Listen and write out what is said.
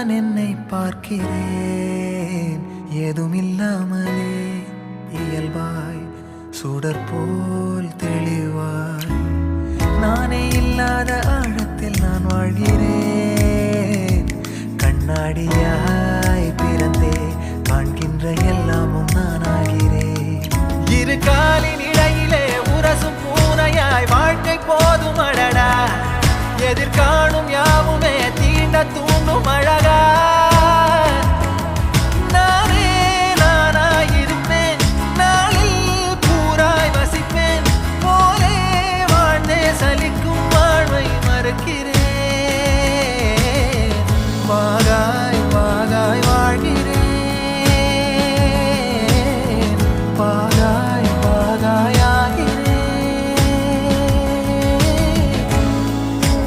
நான் என்னை பார்க்கிறேன் ஏதுமில்லாமலே இயல்பாய் சுடர் போல் தெளிவாய் நானே இல்லாத ஆழத்தில் நான் வாழ்கிறேன் கண்ணாடியாய் பிறந்தே காண்கின்ற எல்லாமும் நான் ஆகிறேன் இரு காலின் இடையிலே உரசும் பூனையாய் வாழ்க்கை போதும் அடடா எதிர்காணும் யாவுமே தீண்ட தூண்டும் அழகா